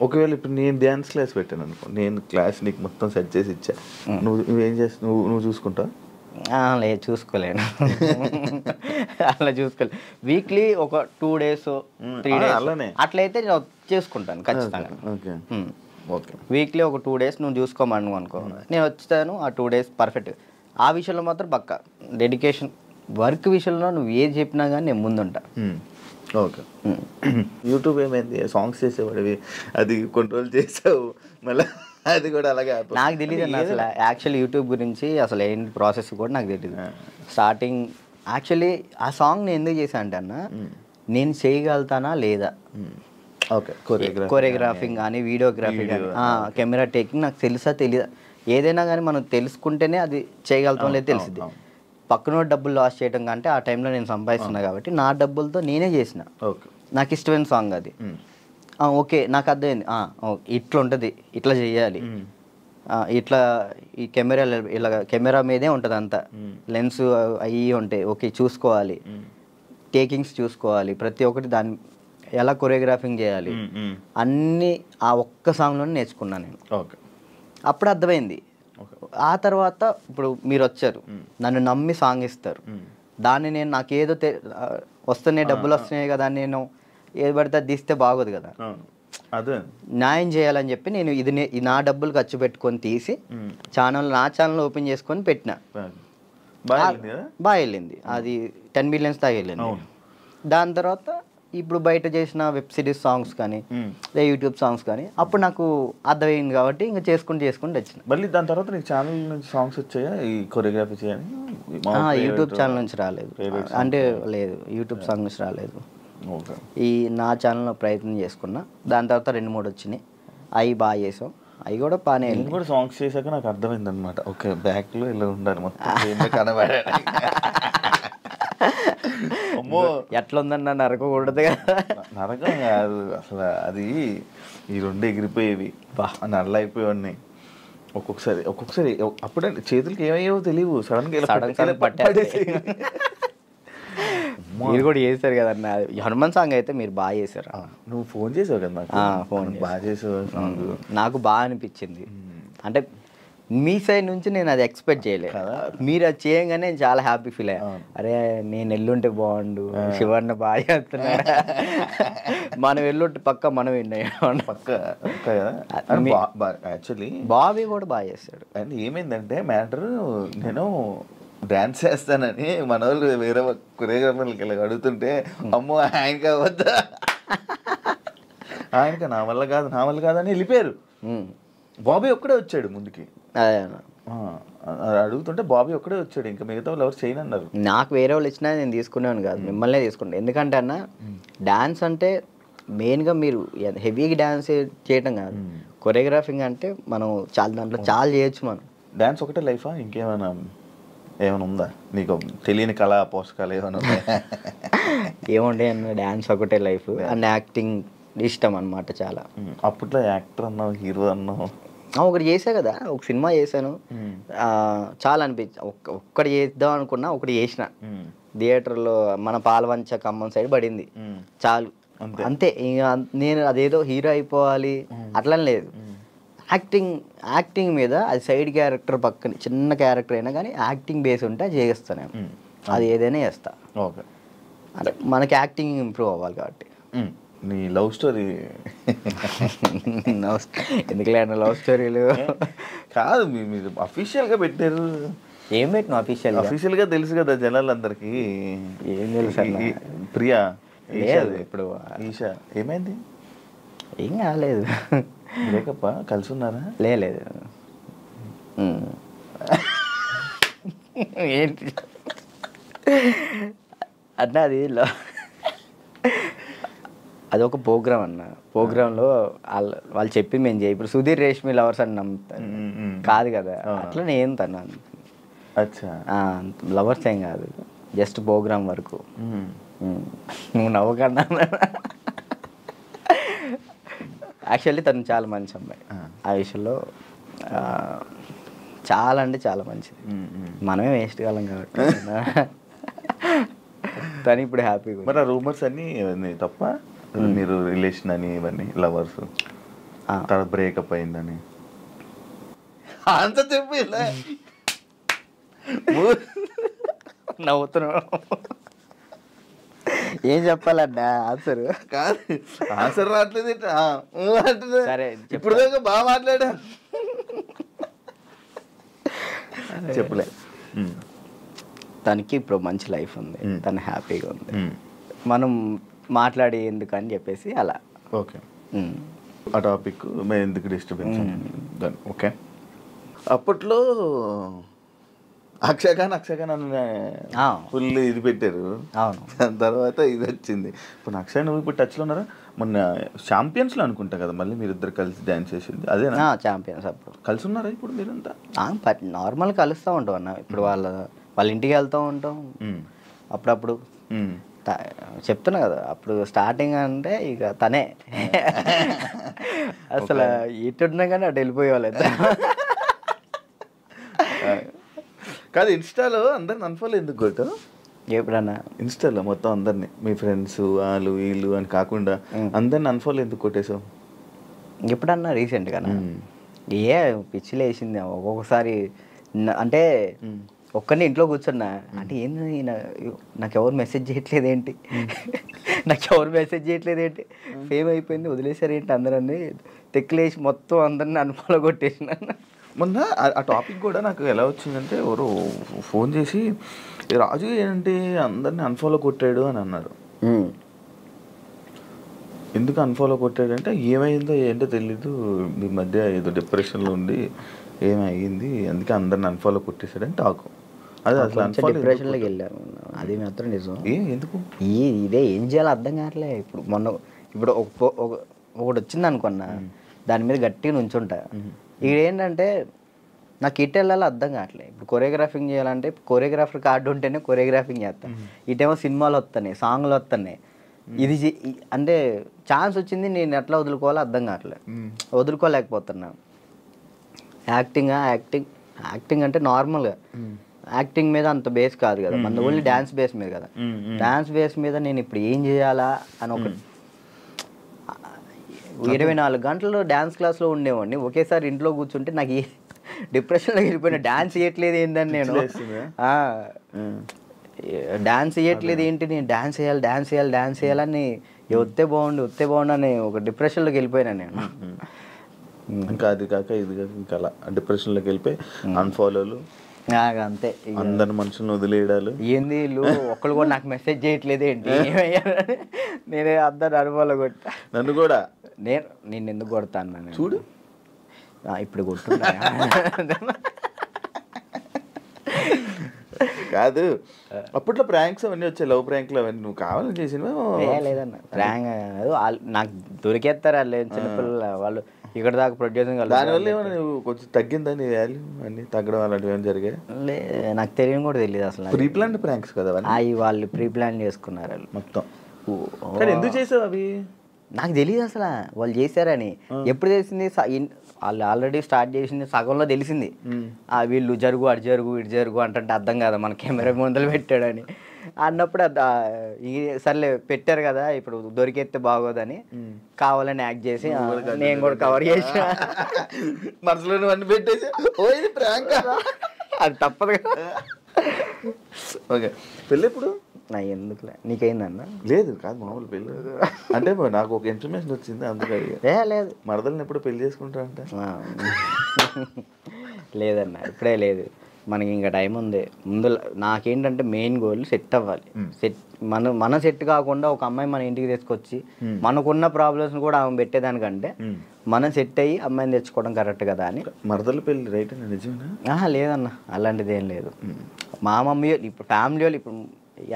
ఒకవేళ ఇప్పుడు నేను డ్యాన్స్ క్లాస్ పెట్టాను అనుకో, నేను క్లాస్ నీకు మొత్తం సెట్ చేసి ఇచ్చా, నువ్వేం చేస్తావు? నువ్వు చూసుకుంటావు? లేదు, చూసుకోలేను. అలా చూసుకోలేదు. వీక్లీ ఒక 2 days 3 days అలానే అట్లయితే నేను చేసుకుంటాను ఖచ్చితంగా. ఓకే, వీక్లీ ఒక 2 days నువ్వు చూసుకోమను అనుకో, నేను వచ్చాను ఆ 2 days పర్ఫెక్ట్. ఆ విషయంలో మాత్రం పక్కా డెడికేషన్. వర్క్ విషయంలో నువ్వు ఏది చెప్పినా కానీ నేను ముందుంటా. ఓకే. యూట్యూబ్ ఏమైంది? సాంగ్స్ చేసేవాడివి, అది కంట్రోల్ చేసావు, మళ్ళీ అది కూడా అలాగే. నాకు తెలియదు అన్న అసలు యాక్చువల్లీ యూట్యూబ్ గురించి అసలు ఏంటి ప్రాసెస్ కూడా నాకు తెలియదు. స్టార్టింగ్ యాక్చువల్లీ ఆ సాంగ్ నేను ఎందుకు చేశాను అంటే అన్న, నేను చేయగలుగుతానా లేదా, ఓకే, కొరియోగ్రాఫింగ్ కానీ వీడియోగ్రఫీ కానీ కెమెరా టేకింగ్ నాకు తెలుసా తెలియదా, ఏదైనా కానీ మనం తెలుసుకుంటేనే అది చేయగలుగుతాం లేదు తెలిసింది. పక్కన డబ్బులు లాస్ చేయడం కంటే ఆ టైంలో నేను సంపాదిస్తున్నా కాబట్టి నా డబ్బులతో నేనే చేసిన. నాకు ఇష్టమైన సాంగ్ అది. ఓకే నాకు అర్థమైంది, ఇట్లా ఉంటుంది, ఇట్లా చేయాలి, ఇట్లా ఈ కెమెరా ఇలా కెమెరా మీదే ఉంటుంది అంతా, లెన్స్ అవి ఉంటాయి, ఓకే చూసుకోవాలి, టేకింగ్స్ చూసుకోవాలి, ప్రతి ఒక్కటి దాన్ని ఎలా కొరియోగ్రాఫింగ్ చేయాలి అన్నీ ఆ ఒక్క సాంగ్లోనే నేర్చుకున్నాను నేను. ఓకే, అప్పుడు అర్థమైంది. ఆ తర్వాత ఇప్పుడు మీరు వచ్చారు, నన్ను నమ్మి సాంగ్ ఇస్తారు, దాన్ని నేను నాకేదో వస్తున్నాయి డబ్బులు వస్తున్నాయి కదా, నేను ఏది పడితే అది తీస్తే బాగోదు కదా, అదే న్యాయం చేయాలని చెప్పి నేను ఇది నా డబ్బులు ఖర్చు పెట్టుకొని తీసి నా ఛానల్ ఓపెన్ చేసుకొని పెట్టిన. బాగా వెళ్ళింది, అది 10 millions దాకా వెళ్ళింది. దాని తర్వాత ఇప్పుడు బయట చేసిన వెబ్ సిరీస్ సాంగ్స్ కానీ లేదా యూట్యూబ్ సాంగ్స్ కానీ అప్పుడు నాకు అర్థమైంది కాబట్టి ఇంకా చేసుకుంటూ వచ్చిన. మళ్ళీ దాని తర్వాత నీకు ఛానల్ నుంచి సాంగ్స్ వచ్చాయా ఈ కొరియోగ్రఫీ చేయని? యూట్యూబ్ ఛానల్ నుంచి రాలేదు, అంటే లేదు యూట్యూబ్ సాంగ్ నుంచి రాలేదు. ఈ నా ఛానల్లో ప్రయత్నం చేసుకున్నా, దాని తర్వాత 2-3 వచ్చినాయి, అవి బాగా చేసాం, అవి కూడా బాగానే వెళ్ళి కూడా సాంగ్స్ చేశాక నాకు అర్థమైంది అనమాట. ఓకే, బ్యాక్లో ఇలా ఉండాలి మొత్తం కనబడే. అమ్మో ఎట్లా ఉందన్న నరకకూడదు కదా. నరకం కాదు అసలు, అది ఈ 2 ఎగిరిపోయేవి, నల్ల అయిపోయి ఒక్కొక్కసారి అప్పుడే చేతులకి ఏమయ్యేవో తెలియవు, సడన్గా పట్టేసి. మీరు కూడా చేశారు కదన్న హనుమాన్ సాంగ్, అయితే మీరు బాగా చేశారు. నువ్వు ఫోన్ చేసావు కదా, ఫోన్ బాగా చేసావు. నాకు బాగా అనిపించింది, అంటే మీ సైడ్ నుంచి నేను అది ఎక్స్పెక్ట్ చేయలేదు, మీరు అది చేయగానే నేను చాలా హ్యాపీ ఫీల్ అయ్యా. అరే నేను ఎల్లుంటే బాగుండు, శివన్న బాగా చేస్తున్నాడు, మనం ఎల్లుంటే పక్క మనం యాక్చువల్లీ బాబీ కూడా బాగా చేస్తాడు. అండ్ ఏమైందంటే మ్యాటర్, నేను డాన్స్ చేస్తానని మన వాళ్ళు వేరే కొరియోగ్రాఫర్లకి ఇలా అడుగుతుంటే, అమ్మో ఆయనకి అవద్దా, ఆయనకి నా వల్ల కాదని వెళ్ళిపోయారు. బాబీ ఒక్కడే వచ్చాడు ముందుకి, అడుగుతుంటే బాబీ ఒక్కడే వచ్చాడు, ఇంకా మిగతా వాళ్ళు ఎవరు చేయనన్నారు. నాకు వేరే వాళ్ళు ఇచ్చినా నేను తీసుకునేవాను కాదు, మిమ్మల్నే తీసుకుంటాను. ఎందుకంటే అన్న డాన్స్ అంటే మెయిన్గా మీరు హెవీగా డాన్స్ చేయటం కాదు, కొరియోగ్రాఫింగ్ అంటే మనం దాంట్లో చాలా చేయొచ్చు. మనం డాన్స్ ఒకటే లైఫా, ఇంకేమైనా ఉందా నీకు తెలియని కళా పోషకాలు ఏమైనా ఉన్నాయా? ఏముండే అన్న, డాన్స్ ఒకటే లైఫ్ అండ్ యాక్టింగ్ ఇష్టం అనమాట చాలా. అప్పట్లో యాక్టర్ అన్నావు, హీరో అన్నావు, ఒకటి చేసా కదా, ఒక సినిమా చేశాను, చాలా అనిపించి ఒక్కటి చేద్దాం అనుకున్నా, ఒకటి చేసిన థియేటర్లో, మన పాలవంచ ఖమ్మం సైడ్ పడింది, చాలు అంతే. ఇంకా నేను అదేదో హీరో అయిపోవాలి అట్లా లేదు, యాక్టింగ్ మీద అది సైడ్ క్యారెక్టర్ పక్కన చిన్న క్యారెక్టర్ అయినా కానీ యాక్టింగ్ బేస్ ఉంటే అది చేస్తాను, అది ఏదైనా చేస్తా. ఓకే, అంటే మనకి యాక్టింగ్ ఇంప్రూవ్ అవ్వాలి కాబట్టి. నీ లవ్ స్టోరీ ఎందుకులే లవ్ స్టోరీలు కాదు, మీరు అఫీషియల్గా పెట్టారు. ఏం పెట్టిన అఫీషియల్గా తెలుసు కదా జనాలందరికీ. ఏం తెలుసు? ప్రియా ఇప్పుడు ఈషా ఏమైంది? ఏం కాలేదు, బ్రేకప్ కలిసి ఉన్నారా? లేదు. ఏంటి అన్న, అది ఒక ప్రోగ్రామ్ అన్న, ప్రోగ్రాంలో వాళ్ళు చెప్పి మేము చేయి. ఇప్పుడు సుధీర్ రేష్మి లవర్స్ అని నమ్ముతాను కాదు కదా, అట్లా నేను తను లవర్స్ ఏం కాదు, జస్ట్ ప్రోగ్రామ్ వరకు. నువ్వు నవ్వకన్నా. యాక్చువల్లీ తను చాలా మంచి అమ్మాయి, ఆ విషయంలో చాలా అంటే చాలా మంచిది. మనమే వేస్ట్ కాలం కాబట్టి తను ఇప్పుడు హ్యాపీగా. మరి ఆ రూమర్స్ అన్నీ తప్ప, మీరు రిలేషన్ అని ఇవన్నీ లవర్స్ తర్వాత బ్రేకప్ అయిందని అంత చెప్పి నవ్వుతున్నావు. ఏం చెప్పాలన్నా ఆన్సర్? కాదు, ఆన్సర్ రావట్లేదు. సరే ఇప్పుడు దాకా బాగా మాట్లాడా, చెప్పలే. తనకి ఇప్పుడు మంచి లైఫ్ ఉంది, తను హ్యాపీగా ఉంది. మాట్లాడి ఎందుకు అని చెప్పేసి అలా. ఓకే, ఆ టాపిక్ మేము ఎందుకు డిస్టర్బెన్స్ దాన్ని. ఓకే, అప్పట్లో అక్షయఖాన్ ఫుల్ ఇది పెట్టారు. అవును, దాని తర్వాత ఇది వచ్చింది. ఇప్పుడు అక్షయ్ నువ్వు ఇప్పుడు టచ్లో ఉన్నారా? మొన్న ఛాంపియన్స్లో అనుకుంటా కదా మళ్ళీ మీరిద్దరు కలిసి డ్యాన్స్ చేసింది అదేనా? ఛాంపియన్స్ అప్పుడు కలిసి ఉన్నారా ఇప్పుడు మీరంతా? నార్మల్ కలుస్తూ ఉంటాం అన్న. ఇప్పుడు వాళ్ళ ఇంటికి వెళ్తూ ఉంటాం అప్పుడప్పుడు. చెప్తున్నా కదా, అప్పుడు స్టార్టింగ్ అంటే ఇక తనే అసలు ఇటున్నా కానీ అటు వెళ్ళిపోయేవాళ్ళు. కాదు, ఇన్స్టాలో అందరిని అన్ఫాలో ఎందుకు కొట్టావు? ఎప్పుడన్నా ఇన్స్టాలో మొత్తం అందరినీ, మీ ఫ్రెండ్స్ వాళ్ళు వీళ్ళు అని కాకుండా అందరిని అన్ఫాలో ఎందుకు కొట్టేసావు? ఎప్పుడన్నా రీసెంట్గా ఏ పిచ్చిలు వేసింది ఒక్కొక్కసారి. అంటే ఒక్కరిని ఇంట్లో కూర్చున్నా అంటే ఏంది నాకు ఎవరు మెసేజ్ చేయట్లేదు ఏంటి, ఫేమ్ అయిపోయింది వదిలేసారు ఏంటి అందరన్నీ తెక్కులేసి మొత్తం అందరిని అన్ఫాలో కొట్టేసిన. మొన్న ఆ టాపిక్ కూడా నాకు ఎలా వచ్చిందంటే ఎవరు ఫోన్ చేసి రాజు ఏంటి అందరిని అన్ఫాలో కొట్టాడు అని అన్నారు. ఎందుకు అన్ఫాలో కొట్టాడు అంటే ఏమైందో ఏంటో తెలీదు, మీ మధ్య ఏదో డిప్రెషన్లో ఉండి ఏమైంది అందుకే అందరిని అన్ఫాలో కొట్టేశాడని టాకు. అది అసలు డిప్రెషన్లోకి వెళ్ళాను, అది మాత్రం నిజం. ఎందుకు ఇదే ఏం చేయాలో అర్థం కావట్లే. ఇప్పుడు ఒకటి వచ్చింది అనుకున్నా, దాని మీద గట్టిగా నుంచుంటా. ఇదేంటంటే నాకు ఇటు వెళ్ళాలో అర్థం కావట్లేదు. ఇప్పుడు కొరియోగ్రాఫింగ్ చేయాలంటే కొరియోగ్రాఫర్ కార్డు ఉంటేనే కొరియోగ్రాఫింగ్ చేస్తాను. ఇటేమో సినిమాలు వస్తున్నాయి, సాంగ్లు వస్తున్నాయి. ఇది అంటే ఛాన్స్ వచ్చింది, నేను ఎట్లా వదులుకోవాలో అర్థం కావట్లేదు, వదులుకోలేకపోతున్నా. యాక్టింగ్ అంటే నార్మల్గా యాక్టింగ్ మీద అంత బేస్ కాదు కదా, మన ఓన్లీ డ్యాన్స్ బేస్ మీద కదా. డ్యాన్స్ బేస్ మీద నేను ఇప్పుడు ఏం చేయాలా అని ఒక 24 గంటలు డ్యాన్స్ క్లాస్లో ఉండేవాడిని. ఒకేసారి ఇంట్లో కూర్చుంటే నాకు డిప్రెషన్లోకి వెళ్ళిపోయిన. డ్యాన్స్ చేయట్లేదు ఏంటని నేను డాన్స్ చేయట్లేదు ఏంటి, నేను డాన్స్ చేయాలని వస్తే బాగుండు అని ఒక డిప్రెషన్లోకి వెళ్ళిపోయినా నేను. ఇంకా అది కాక ఇది కాక ఇంకా అలా డిప్రెషన్లోకి వెళ్ళిపోయి అన్ఫాలోలు అంతే. అందరి మనుషులను వదిలేయడాలు. ఏంది వీళ్ళు ఒక్కళ్ళు కూడా నాకు మెసేజ్ చేయట్లేదు ఏంటి, నేనే అందరు అనుభవాలు కొట్టా. నన్ను కూడా నేను ఎందుకు కొడతాను చూడు, ఇప్పుడు కొట్టున్నా. కాదు, అప్పట్లో ప్రాంక్స్ అవన్నీ వచ్చాయి, లవ్ ప్రాంక్లు అవన్నీ నువ్వు కావాలని చేసినవా? లేదన్న, ప్రాంక్ నాకు దొరికేస్తారు వాళ్ళు చిన్నపిల్లలు, వాళ్ళు ఇక్కడ దాకా ప్రొడ్యూసింగ్. దానివల్ల ఏమైనా నువ్వు కొంచెం తగ్గిందా నీ వాల్యూ అన్నీ తగ్గడం అలాంటివి ఏమైనా జరిగాయి? నాకు తెలియని కూడా తెలియదు అసలు. ప్రీ ప్లాన్ ప్రాంక్స్ కదా అవి, వాళ్ళు ప్రీ ప్లాన్ చేసుకున్నారు వాళ్ళు మొత్తం. ఎందుకు చేసావు అవి? నాకు తెలియదు అసలు వాళ్ళు చేశారని. ఎప్పుడు తెలిసింది, వాళ్ళు ఆల్రెడీ స్టార్ట్ చేసింది సగంలో తెలిసింది. వీళ్ళు జరుగు అటు జరుగు అంటే అర్థం కదా, మన కెమెరా ముందలు పెట్టాడని అన్నప్పుడు సర్లే పెట్టారు కదా ఇప్పుడు దొరికేస్తే బాగోదని కావాలని యాక్ట్ చేసి నేను కూడా కవర్ చేసి మనసులో అన్ని పెట్టేసి అది తప్పదు కదా. ఓకే, పెళ్ళి ఎప్పుడు? ఎందుకులే, నీకైందన్న? లేదు, కాదు మామూలు పెళ్ళి అంటే నాకు ఒక ఇన్ఫర్మేషన్ వచ్చింది అందుకే. లేదు, మరదల్ని ఎప్పుడు పెళ్లి చేసుకుంటా అంటే లేదన్న, ఇప్పుడే లేదు, మనకి ఇంకా టైం ఉంది. ముందు నాకేంటంటే మెయిన్ గోల్ సెట్ అవ్వాలి. మన సెట్ కాకుండా ఒక అమ్మాయి మన ఇంటికి తీసుకొచ్చి మనకున్న ప్రాబ్లమ్స్ కూడా ఆమె పెట్టేదానికంటే మనం సెట్ అయ్యి అమ్మాయిని తెచ్చుకోవడం కరెక్ట్ కదా అని. మరదల పెళ్ళి రైట్ అని నిజమేనా? లేదన్న, అలాంటిది ఏం లేదు. మా మమ్మీ వాళ్ళు ఇప్పుడు ఫ్యామిలీ వాళ్ళు ఇప్పుడు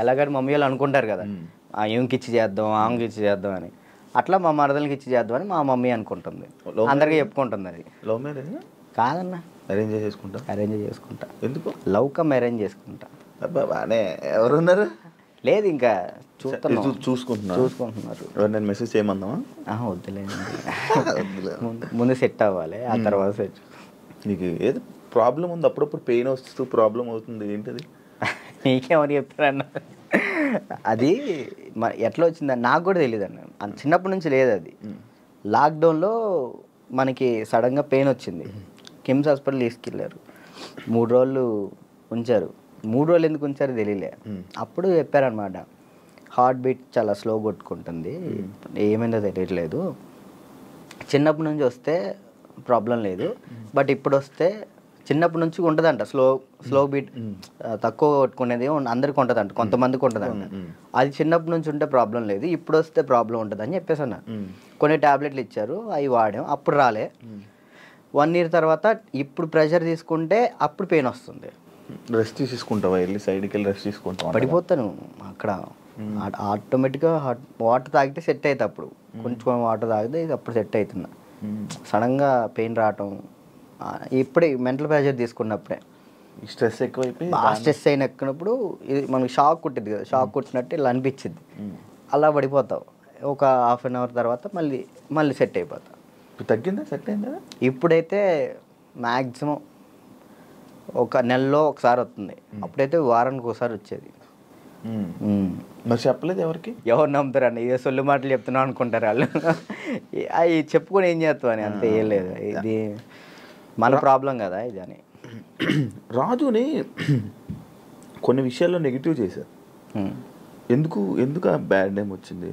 ఎలాగని మమ్మీ వాళ్ళు అనుకుంటారు కదా, ఏమికి ఇచ్చి చేద్దాం ఆమెకి ఇచ్చి చేద్దాం అని, అట్లా మా మరదలకి ఇచ్చి చేద్దాం అని మా మమ్మీ అనుకుంటుంది, అందరికీ చెప్పుకుంటుంది. అది లవ్ మ్యారేజ్ కాదన్న, అరేంజ్ చేసుకుంటా. ఎందుకు? లవ్ కమ్ అరేంజ్ చేసుకుంటా. అబ్బా బానే, ఎవరున్నారు? లేదు, ఇంకా చూసుకుంటున్నారు. నేను మెసేజ్ చేయమందామా? వద్దులేదు, ముందు సెట్ అవ్వాలి, ఆ తర్వాత సెట్. నీకు ఏదో ప్రాబ్లం ఉంది, అప్పుడప్పుడు పెయిన్ వస్తూ ప్రాబ్లం అవుతుంది, ఏంటది? నీకేమని చెప్తారన్న? అది ఎట్లా వచ్చిందని నాకు కూడా తెలియదు అన్న, చిన్నప్పటి నుంచి లేదు అది. లాక్డౌన్లో మనకి సడన్గా పెయిన్ వచ్చింది, కిమ్స్ హాస్పిటల్ తీసుకెళ్ళారు, 3 రోజులు ఉంచారు. 3 రోజులు ఎందుకు ఉంచారో తెలియలే. అప్పుడు చెప్పారనమాట, హార్ట్ బీట్ చాలా స్లో కొట్టుకుంటుంది, ఏమైందో తెలియట్లేదు, చిన్నప్పటి నుంచి వస్తే ప్రాబ్లం లేదు, బట్ ఇప్పుడు వస్తే చిన్నప్పటి నుంచి ఉంటుందంట స్లో బీట్ తక్కువ కొట్టుకునేది అందరికి ఉంటుందంట, కొంతమందికి ఉంటుందంట. అది చిన్నప్పటి నుంచి ఉంటే ప్రాబ్లం లేదు, ఇప్పుడు వస్తే ప్రాబ్లం ఉంటుంది అని చెప్పేసి అన్న. కొన్ని ట్యాబ్లెట్లు ఇచ్చారు, అవి వాడాం, అప్పుడు రాలే. 1 year తర్వాత ఇప్పుడు ప్రెషర్ తీసుకుంటే అప్పుడు పెయిన్ వస్తుంది. రెస్ట్ తీసుకుంటావా, వెళ్ళి సైడ్కి వెళ్ళి రెస్ట్ తీసుకుంటావా? పడిపోతాను అక్కడ. ఆటోమేటిక్గా వాటర్ తాగితే సెట్ అవుతుంది, అప్పుడు కొంచెం వాటర్ తాగితే ఇది అప్పుడు సెట్ అవుతున్నా. సడన్గా పెయిన్ రావటం ఇప్పుడే మెంటల్ ప్రెషర్ తీసుకున్నప్పుడే. స్ట్రెస్ ఎక్కువైపోయి బాగా స్ట్రెస్ అయిన ఎక్కినప్పుడు ఇది మనకి షాక్ కుట్టింది కదా, షాక్ కుట్టినట్టు ఇలా అనిపించింది, అలా పడిపోతావు. ఒక 1/2 hour తర్వాత మళ్ళీ సెట్ అయిపోతావు. తగ్గిందా, సెట్ అయిందా? ఇప్పుడైతే మ్యాక్సిమం ఒక నెలలో ఒకసారి వస్తుంది, అప్పుడైతే వారానికి ఒకసారి వచ్చేది. మరి చెప్పలేదు ఎవరికి? ఎవరు నమ్ముతారండి, ఏ సొల్లు మాటలు చెప్తున్నావు అనుకుంటారు వాళ్ళు. అవి చెప్పుకొని ఏం చేస్తావు అని, అంతే. ఏం లేదు, ఇది మన ప్రాబ్లం కదా ఇది అని. రాజుని కొన్ని విషయాల్లో నెగిటివ్ చేశారు. ఎందుకు ఆ బ్యాడ్ నేమ్ వచ్చింది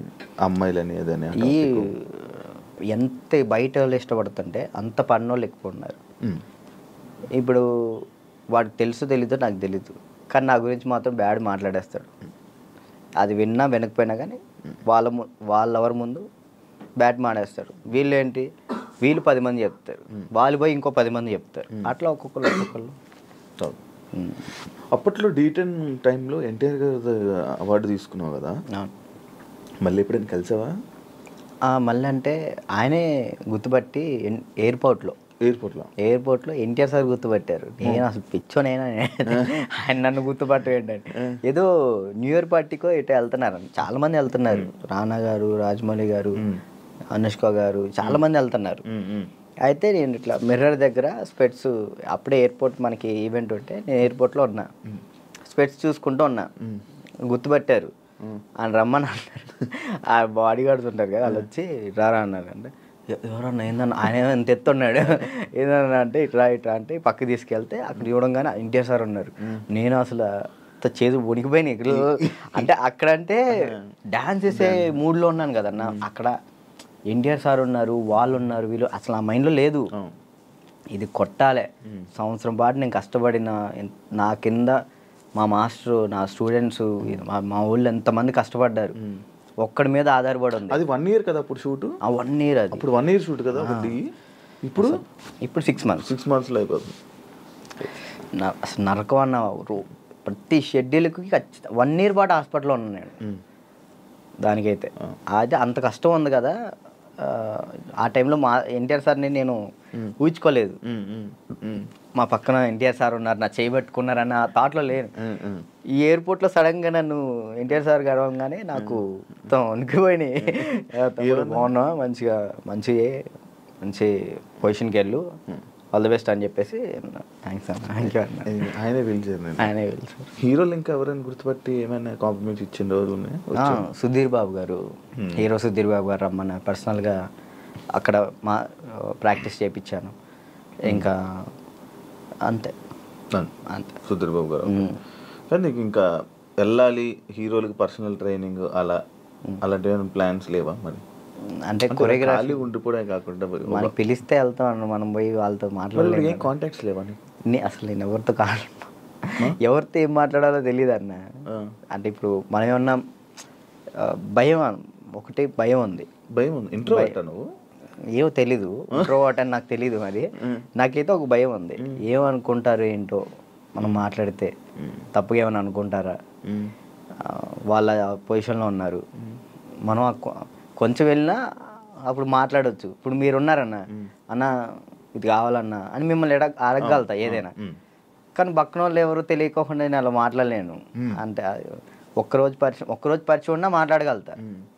అమ్మాయిలని ఏదని? ఈ ఎంత బయట వాళ్ళు ఇష్టపడుతుంటే అంత పన్నోళ్ళు ఎక్కువ ఉన్నారు. ఇప్పుడు వాడికి తెలుసు తెలీదో నాకు తెలీదు, కానీ నా గురించి మాత్రం బ్యాడ్ మాట్లాడేస్తాడు. అది విన్నా వినకపోయినా కానీ వాళ్ళెవరి ముందు బ్యాడ్ మాడేస్తాడు. వీళ్ళు 10 మంది చెప్తారు, వాళ్ళు పోయి ఇంకో 10 మంది చెప్తారు, అట్లా ఒక్కొక్కళ్ళు. అప్పట్లో D10 టైంలో ఎన్టీఆర్ గారు అవార్డు తీసుకున్నావు కదా, మళ్ళీ ఎప్పుడైనా కలిసావా? మళ్ళీ అంటే ఆయనే గుర్తుపట్టి ఎయిర్పోర్ట్లో ఎన్టీఆర్ సార్ గుర్తుపట్టారు. నేను అసలు పిచ్చోనైనా ఆయన నన్ను గుర్తుపట్ట ఏంటంటే, ఏదో న్యూ ఇయర్ పార్టీకో ఎటో వెళ్తున్నారు, చాలా మంది వెళ్తున్నారు. రానా గారు, రాజమౌళి గారు, అనుష్క గారు, చాలా మంది వెళ్తున్నారు. అయితే నేను ఇట్లా మిర్రర్ దగ్గర స్పెట్స్, అప్పుడే ఎయిర్పోర్ట్ మనకి ఈవెంట్ ఉంటే నేను ఎయిర్పోర్ట్లో ఉన్నా, స్పెట్స్ చూసుకుంటూ ఉన్నా. గుర్తుపట్టారు, ఆయన రమ్మని అన్నారు. ఆ బాడీ గార్డ్స్ ఉంటారు కదా, వాళ్ళు వచ్చి రారా అన్నారు. అంటే ఎవరన్నా ఏందన్నా, ఆయన ఎంత ఎత్తున్నాడు ఏదన్నా అంటే ఇట్లా అంటే పక్కకి తీసుకెళ్తే అక్కడ చూడంగానే ఎన్టీఆర్ సార్ ఉన్నారు. నేను అసలు చేదు వణికిపోయినాయి. అంటే అక్కడంటే డ్యాన్స్ చేసే మూడ్లో ఉన్నాను కదన్నా, అక్కడ ఎన్టీఆర్ సార్ ఉన్నారు, వాళ్ళు ఉన్నారు, వీళ్ళు అసలు ఆ మైండ్లో లేదు. ఇది కొట్టాలి, సంవత్సరం పాటు నేను కష్టపడిన, నా కింద మా మాస్టరు, నా స్టూడెంట్స్, మా ఊళ్ళో ఎంతమంది కష్టపడ్డారు, ఒక్కడి మీద ఆధారపడి ఉంది. అది 1 year కదా అప్పుడు షూట్? 1 year. అది అప్పుడు 1 year షూట్ కదా. ఇప్పుడు 6 months. 6 monthsలో అయిపోతుంది. అసలు నరకం అన్న, ప్రతి షెడ్యూల్కి 1 year పాటు హాస్పిటల్లో ఉన్నాను నేను. దానికైతే అది అంత కష్టం ఉంది కదా. ఆ టైంలో మా ఎన్టీఆర్ సార్ని నేను ఊహించుకోలేదు. మా పక్కన ఎన్టీఆర్ సార్ ఉన్నారు, నా చేయబెట్టుకున్నారన్న థాట్లో లేను. ఈ ఎయిర్పోర్ట్లో సడన్గా నన్ను ఎన్టీఆర్ సార్ గడవగానే నాకు వణికిపోయినాయి. బాగున్నా, మంచి పొజిషన్కి వెళ్ళు, ఆల్ ది బెస్ట్ అని చెప్పేసి థ్యాంక్స్ అన్న. థ్యాంక్ యూ అన్న. ఆయనే పిలిచారు. హీరోలు ఇంకా ఎవరైనా గుర్తుపట్టి ఏమైనా కాంప్లిమెంట్స్ ఇచ్చిన రోజులు ఉన్నాయి? సుధీర్ బాబు గారు, హీరో సుధీర్ బాబు గారు రమ్మన్నారు. పర్సనల్గా అక్కడ ప్రాక్టీస్ చేయించాను. ఇంకా అంతే సుధీర్ బాబు గారు. కానీ నీకు ఇంకా వెళ్ళాలి హీరోలకి పర్సనల్ ట్రైనింగ్ అలాంటి ప్లాన్స్ లేవా మరి? అంటే కొరియోగ్రఫీ ఉండిపోవడం కాకుండా మనకి పిలిస్తే వెళ్తాం, మనం పోయి వాళ్ళతో మాట్లాడలేదు. కాంటాక్ట్స్ లేవా? అసలు నేను ఎవరితో ఎవరితో ఏం మాట్లాడాలో తెలియదు అన్న. అంటే ఇప్పుడు మనం ఏమన్నా భయం, ఒకటి భయం ఉంది. ఇంట్రోవర్ట్ నువ్వు? ఏమో తెలీదు, ఇంట్రోవర్ట్ అని నాకు తెలీదు. మరి నాకైతే ఒక భయం ఉంది, ఏమనుకుంటారు ఏంటో మనం మాట్లాడితే, తప్పుగా ఏమైనా అనుకుంటారా, వాళ్ళ పొజిషన్లో ఉన్నారు, మనం కొంచెం వెళ్ళినా అప్పుడు మాట్లాడవచ్చు. ఇప్పుడు మీరున్నారన్న, అన్న ఇది కావాలన్నా అని మిమ్మల్ని అడగగలుగుతా ఏదైనా. కానీ పక్కన వాళ్ళు ఎవరు తెలియకోకుండా నేను అలా మాట్లాడలేను. అంటే ఒక్కరోజు పరిచయం ఉన్నా మాట్లాడగలుగుతా,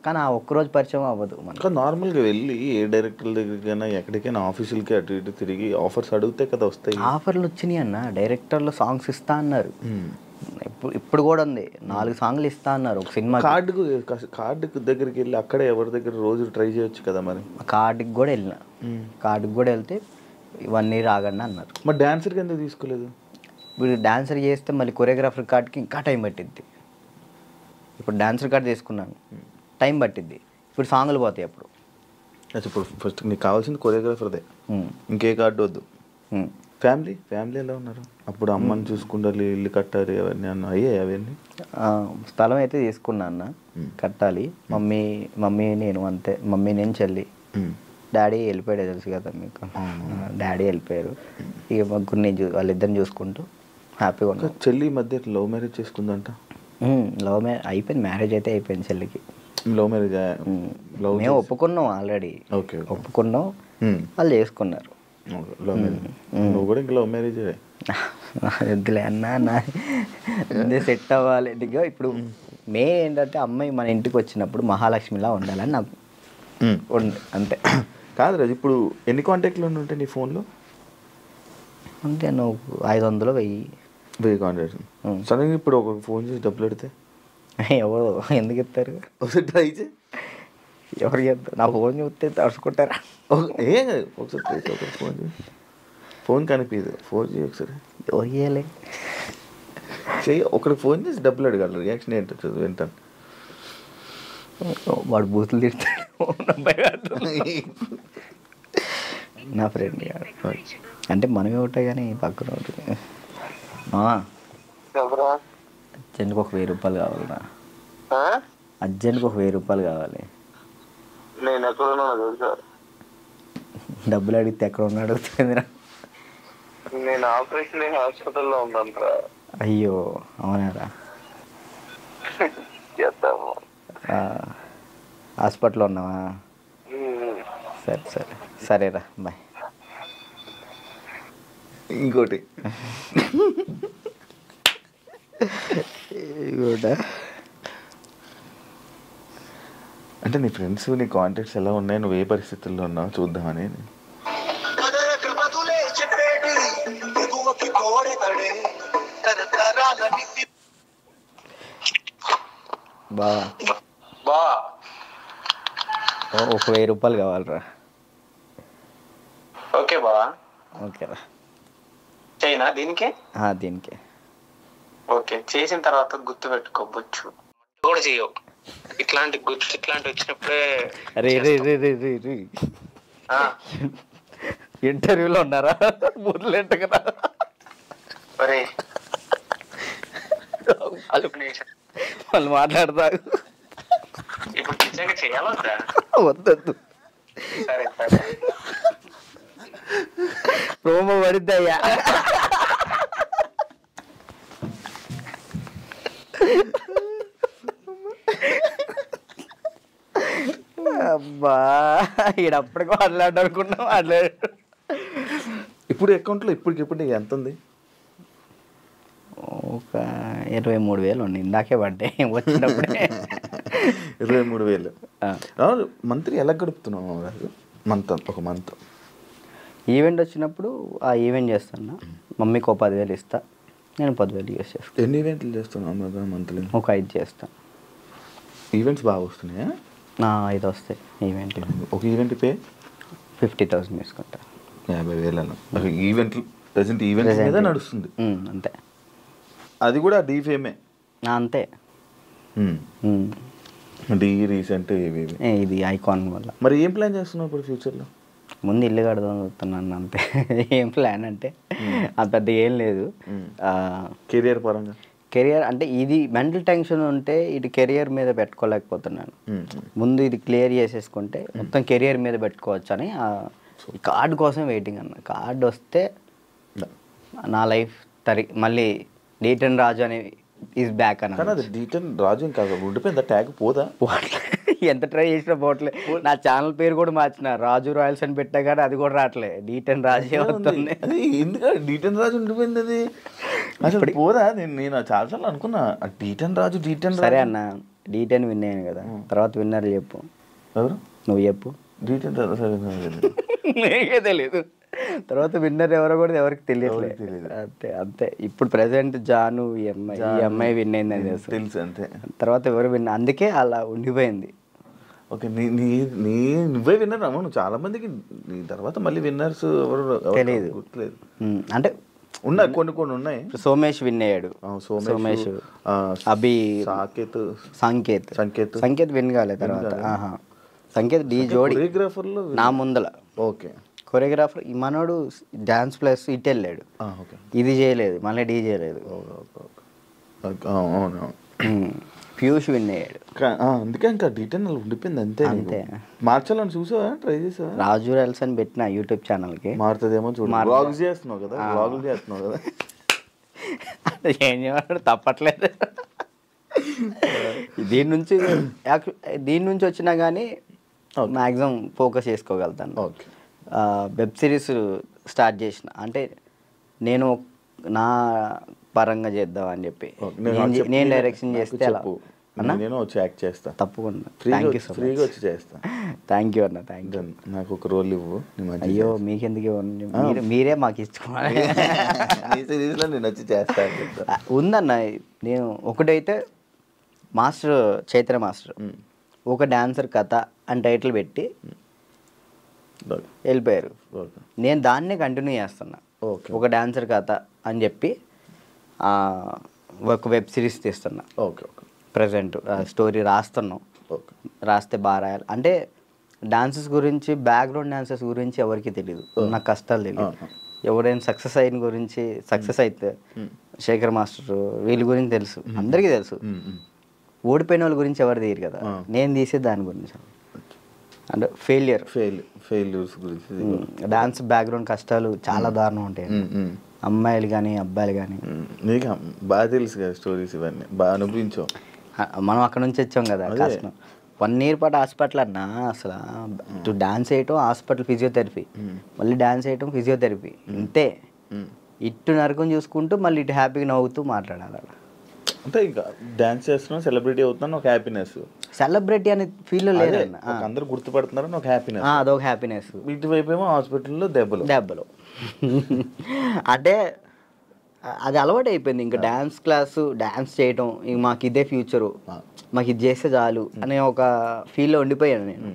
కానీ ఆ ఒక్కరోజు పరిచయం అవ్వదు. మనకు నార్మల్గా వెళ్ళి ఏ డైరెక్టర్ దగ్గరికైనా ఎక్కడికైనా ఆఫీసులకి అటు ఇటు తిరిగి ఆఫర్స్ అడిగితే కదా వస్తాయి. ఆఫర్లు వచ్చినాయి అన్న, డైరెక్టర్లు సాంగ్స్ ఇస్తా అన్నారు. ఇప్పుడు కూడా ఉంది, 4 సాంగ్లు ఇస్తా అన్నారు ఒక సినిమా. కార్డుకు దగ్గరికి వెళ్ళి అక్కడ ఎవరి దగ్గర రోజు ట్రై చేయొచ్చు కదా. మరి కార్డుకి కూడా వెళ్ళిన, కార్డుకి కూడా వెళ్తే 1 year ఆగండి అన్నారు. మరి డాన్సర్కి ఎందుకు తీసుకోలేదు? ఇప్పుడు డాన్సర్ చేస్తే మళ్ళీ కొరియోగ్రాఫర్ కార్డ్కి ఇంకా టైం పట్టిద్ది. ఇప్పుడు డాన్సర్ కార్డ్ తీసుకున్నాను, టైం పట్టిద్ది. ఇప్పుడు సాంగ్లు పోతాయి. ఇప్పుడు ఫస్ట్ నీకు కావాల్సింది కొరియోగ్రాఫర్దే, ఇంకే కార్డు వద్దు. ఫ్యామిలీ ఎలా ఉన్నారు? అప్పుడు అమ్మని చూసుకుండాలి, ఇల్లు కట్టాలి, అవన్నీ అయ్యాయి అవన్నీ? స్థలం అయితే తీసుకున్నా అన్న, కట్టాలి. మమ్మీ నేను అంతే. మమ్మీ నేను చెల్లి. డాడీ వెళ్ళిపోయాడు, తెలుసు కదా మీకు. డాడీ వెళ్ళిపోయారు. ఇక ముగ్గురిని వాళ్ళిద్దరిని చూసుకుంటూ హ్యాపీగా ఉన్నా. చెల్లి మధ్య లవ్ మ్యారేజ్ చేసుకుందంట. లవ్ మ్యారేజ్ అయిపోయింది, మ్యారేజ్ అయితే అయిపోయింది చెల్లికి. Love marriage? మేము ఒప్పుకున్నాం ఆల్రెడీ. ఓకే, ఒప్పుకున్నాం, వాళ్ళు చేసుకున్నారు. Love marriage. నువ్వు కూడా ఇంకా లవ్ మ్యారేజ్? వద్దులే అన్నా, నా సెట్ అవ్వాలి. ఇప్పుడు ఏంటంటే అమ్మాయి మన ఇంటికి వచ్చినప్పుడు మహాలక్ష్మిలా ఉండాలని నాకు అంతే. కాదు రాజు, ఇప్పుడు ఎన్ని కాంటాక్ట్లు ఉంటాయి నీ ఫోన్లో? అంటే నువ్వు 500 1000 కాంటాక్ట్స్. సడన్గా ఇప్పుడు ఒక ఫోన్ చేసి డబ్బులు పెడితే ఎవరు ఎందుకు ఇస్తారు? ఒకసారి ట్రై చేయి. ఎవరు చెప్తారు? నా ఫోన్ చూస్తే తడుచుకుంటారా? ఏం కాదు, ఒకసారి ట్రై చేయి. ఒకసారి ఫోన్ చేయి. ఫోన్ కనిపించదు, ఫోన్ చేయి ఒకసారి. ఎవరు చేయాలి? చెయ్యి. ఒకరికి ఫోన్ చేసి డబ్బులు అడగాలి. రియాక్షన్ ఏంటో వింటాను. వాడు బూతులు తిడతాడు. నా ఫ్రెండ్ అంటే మనమే ఉంటాయి కానీ పక్కన ఉంటుంది. అర్జెంట్కి ఒక 1000 రూపాయలు కావాలన్నా. అర్జెంట్కి ఒక 1000 రూపాయలు కావాలి. నేను ఎక్కడ డబ్బులు అడిగితే ఎక్కడ ఉన్నాడు అడుగుతుంది. నేను ఆపరేషన్ హాస్పిటల్లో ఉన్నాను. అయ్యో అవునారా? హాస్పిటల్లో ఉన్నావా? సరేరా, బాయ్. ఇంకోటి అంటే నీ ఫ్రెండ్స్, నీ కాంటాక్ట్స్ ఎలా ఉన్నాయి, నువ్వు ఏ పరిస్థితుల్లో ఉన్నావు చూద్దామని. ఒక 1000 రూపాయలు కావాలరా. ఓకే బా, ఓకేరా. చైనా దీనికి? దీనికే. ఓకే, చేసిన తర్వాత గుర్తు పెట్టుకోవచ్చు కూడా చెయ్యవు. ఇట్లాంటి వచ్చినప్పుడే. ఇంటర్వ్యూలో ఉన్నారా? బుర్రలేంట కదా. వాళ్ళు మాట్లాడతారు. ఇప్పుడు నిజంగా చేయాలొద్దా? వద్దొద్దు, సరే సరే. ప్రోమో పడిద్దయ్యా. అబ్బా, ఈడప్పటికి మాట్లాడనుకున్నా మాట్లాడు. ఇప్పుడు అకౌంట్లో ఇప్పటికిప్పుడు ఎంత ఉంది? ఒక 23,000 ఉంది. ఇందాకే పడ్డాయి వచ్చినప్పుడే. 23,000. మంత్లీ ఎలా గడుపుతున్నావు? ఒక మంత్ ఈవెంట్ వచ్చినప్పుడు ఆ ఈవెంట్ చేస్తాను. మమ్మీకి ఒక 10,000 ఇస్తా, నేను 10,000 యూస్ చేస్తాను. ఎన్ని ఈవెంట్లు చేస్తున్నావు మంత్లీ? ఒక 5 చేస్తాను. ఈవెంట్స్ బాగా వస్తున్నాయా? 5 వస్తాయి ఈవెంట్లు. ఒక ఈవెంట్ పే 50,000 తీసుకుంటా. 50,000 ఈవెంట్లు ప్రెసెంట్ ఈవెంట్స్ మీద నడుస్తుంది అంతే. అది కూడా డీఫేమే అంతే. డీ రీసెంట్ ఇది ఐకాన్ వల్ల. మరి ఏం ప్లాన్ చేస్తున్నావు ఇప్పుడు ఫ్యూచర్లో? ముందు ఇల్లు కడదాం చూస్తున్నాను అంతే. ఏం ప్లాన్ అంటే అంత పెద్ద ఏం లేదు. కెరియర్ పరంగా? కెరియర్ అంటే ఇది మెంటల్ టెన్షన్ ఉంటే ఇటు కెరియర్ మీద పెట్టుకోలేకపోతున్నాను. ముందు ఇది క్లియర్ చేసేసుకుంటే మొత్తం కెరియర్ మీద పెట్టుకోవచ్చు అని కార్డు కోసం వెయిటింగ్ అన్న. కార్డు వస్తే నా లైఫ్ మళ్ళీ డీటెన్ రాజు అని ఈజ్ బ్యాక్ అన్న. కానీ అది డీటెన్ రాజు ఇంకా ఉండిపోయింది, ట్యాగ్ పోదా? ఎంత ట్రై చేసినా పోవట్లే. నా ఛానల్ పేరు కూడా మార్చిన, రాజు రాయల్స్ అని పెట్టా కానీ అది కూడా రావట్లే, డీటెన్ రాజే వస్తుంది. ఎందుకంటే డీటెన్ రాజు ఉండిపోయింది, అది అసలు పోదా? నేను చాలాసార్లు అనుకున్నా డీటెన్ రాజు. సరే అన్న, డీటెన్ విన్ అయ్యాను కదా, తర్వాత విన్నర్లు చెప్పు. ఎవరు? నువ్వు చెప్పు. డీటెన్ నీకే తెలియదు, తర్వాత విన్నర్ ఎవరో కూడా ఎవరికి తెలియట్లేదు. అంతే అంతే. ఇప్పుడు ప్రెసెంట్ జాను ఈ అమ్మాయి విన్ అయిందని తెలుసు అంతే. తర్వాత ఎవరు విన్, అందుకే అలా ఉండిపోయింది. ఓకే, నువ్వే విన్నర్ అమ్మా. నువ్వు చాలా మందికి నీ తర్వాత మళ్ళీ విన్నర్స్ ఎవరు తెలియదు, గుర్తులేదు. అంటే ఉన్నాయి, కొన్ని ఉన్నాయి. సోమేష్ విన్ అయ్యాడు. సోమేష్, అభి, సంకేత్ విన్ కాలేదు. తర్వాత సంకేత్ డి జోడి నా ముందల. ఓకే, కొరియోగ్రాఫర్ ఈ మనోడు డ్యాన్స్ ప్లస్ ఇటు వెళ్ళాడు, ఓకే ఇది చేయలేదు, మళ్ళీ డీ చేయలేదు. అవును పీయూష్ విన్ అయ్యాడు. అందుకే ఇంకా డీటెయిల్ ఉండిపోయింది అంతే. అంతే. మార్చాలని చూసావా, ట్రై చేసావా? రాజు రెల్స్ అని పెట్టిన యూట్యూబ్ ఛానల్కి. మారుతుందేమో చూడు. వ్లాగ్స్ చేస్తున్నావు కదా, వ్లాగులు చేస్తున్నావు కదా. ఏం చేయమంటాడు, తప్పట్లేదు. దీని నుంచి వచ్చినా కానీ మ్యాక్సిమం ఫోకస్ చేసుకోగలుగుతాను. ఓకే. వెబ్ సిరీస్ స్టార్ట్ చేసిన, అంటే నేను నా పరంగా చేద్దాం అని చెప్పి నేను డైరెక్షన్ చేస్తే ఎలా నేను వచ్చి యాక్ట్ చేస్తా తప్పకుండా. Thank you so much. ఫ్రీగా వచ్చి చేస్తా. థ్యాంక్ యూ అన్న, థ్యాంక్ యూ. నాకు ఒక రోల్ ఇవ్వు. అయ్యో మీకెందుకు, మీరే మాకు ఇచ్చుకోవాలి. సిరీస్లో నేను వచ్చి చేస్తా ఉందన్న. నేను ఒకటైతే మాస్టర్ చైత్ర మాస్టర్ ఒక డాన్సర్ కథ అని టైటిల్ పెట్టి వెళ్ళిపోయారు. నేను దాన్నే కంటిన్యూ చేస్తున్నా. ఒక డాన్సర్ కథ అని చెప్పి ఒక వెబ్ సిరీస్ తీస్తున్నా. Okay okay. ప్రజెంట్ స్టోరీ రాస్తున్నాం. రాస్తే బాగా రాయాలి. అంటే డాన్సెస్ గురించి, బ్యాక్గ్రౌండ్ డాన్సెస్ గురించి ఎవరికి తెలియదు, నాకు కష్టాలు తెలియదు. ఎవరైనా సక్సెస్ అయిన గురించి, సక్సెస్ అయితే శేఖర్ మాస్టర్ వీళ్ళ గురించి తెలుసు, అందరికీ తెలుసు. ఓడిపోయిన వాళ్ళ గురించి ఎవరు తెలియదు కదా. నేను తీసే దాని గురించి, అంటే ఫెయిల్యూర్స్ గురించి. డాన్స్ బ్యాక్గ్రౌండ్ కష్టాలు చాలా దారుణం ఉంటాయి, అమ్మాయిలు కానీ అబ్బాయిలు కానీ. నీకు బాగా తెలుసు కదా స్టోరీస్, ఇవన్నీ బాగా అనుభవించావు. మనం అక్కడ నుంచి వచ్చాం కదా. కష్టం 1 year పాటు హాస్పిటల్ అన్నా. అసలు ఇటు డాన్స్ వేయటం, హాస్పిటల్ ఫిజియోథెరపీ, మళ్ళీ డాన్స్ వేయటం, ఫిజియోథెరపీ, ఇంతే. ఇటు నరకం చూసుకుంటూ మళ్ళీ ఇటు హ్యాపీగా నవ్వుతూ మాట్లాడాలి. అంటే ఇంకా డాన్స్ చేస్తున్నాం, సెలబ్రిటీ అవుతున్నాను, ఒక హ్యాపీనెస్. సెలబ్రిటీ అనే ఫీల్ లేదు, అందరూ గుర్తుపడుతున్నారని ఒక హ్యాపీనెస్, అదొక హ్యాపీనెస్. ఇటువైపు ఏమో హాస్పిటల్లో దెబ్బలు. అంటే అది అలవాటు అయిపోయింది. ఇంకా డ్యాన్స్ క్లాసు, డ్యాన్స్ చేయటం, ఇంక మాకు ఇదే ఫ్యూచరు, మాకు ఇది చేస్తే చాలు అనే ఒక ఫీల్లో ఉండిపోయాను నేను.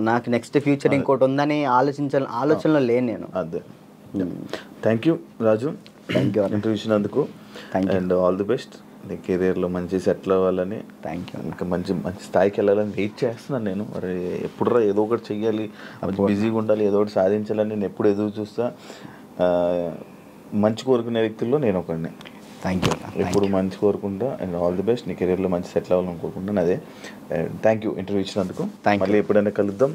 నాకు నెక్స్ట్ ఫ్యూచర్ ఇంకోటి ఉందని ఆలోచనలో లేను నేను. అదే. Thank you Raju, thank you interview ఇచ్చినందుకు. And all the best. నీ కెరీర్లో మంచి సెటిల్ అవ్వాలని, థ్యాంక్ యూ. ఇంకా మంచి స్థాయికి వెళ్ళాలని వెయిట్ చేస్తున్నాను నేను. మరి ఎప్పుడురా ఏదో ఒకటి చెయ్యాలి, బిజీగా ఉండాలి, ఏదో ఒకటి సాధించాలని నేను ఎప్పుడు ఎదురు చూస్తా. మంచి కోరుకునే వ్యక్తుల్లో నేను ఒకడిని. Thank you. ఎప్పుడు మంచి కోరుకుంటా. And all the best. నీ కెరీర్లో మంచి సెటిల్ అవ్వాలని కోరుకుంటాను. అదే. థ్యాంక్ యూ ఇంటర్వ్యూ ఇచ్చినందుకు. మళ్ళీ ఎప్పుడైనా కలుద్దాం.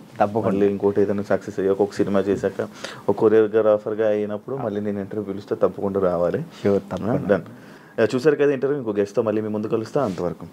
మళ్ళీ ఇంకోటి ఏదైనా సక్సెస్ అయ్యాక, ఒక సినిమా చేశాక, ఒక కొరియోగ్రాఫర్గా అయినప్పుడు మళ్ళీ నేను ఇంటర్వ్యూ పిలుస్తే తప్పకుండా రావాలి. షూర్, తప్పకుండా. డన్. చూసారు కదా ఇంటర్వ్యూ. ఇంకో గెస్ట్తో మళ్ళీ మీ ముందు కలుస్తా. అంతవరకు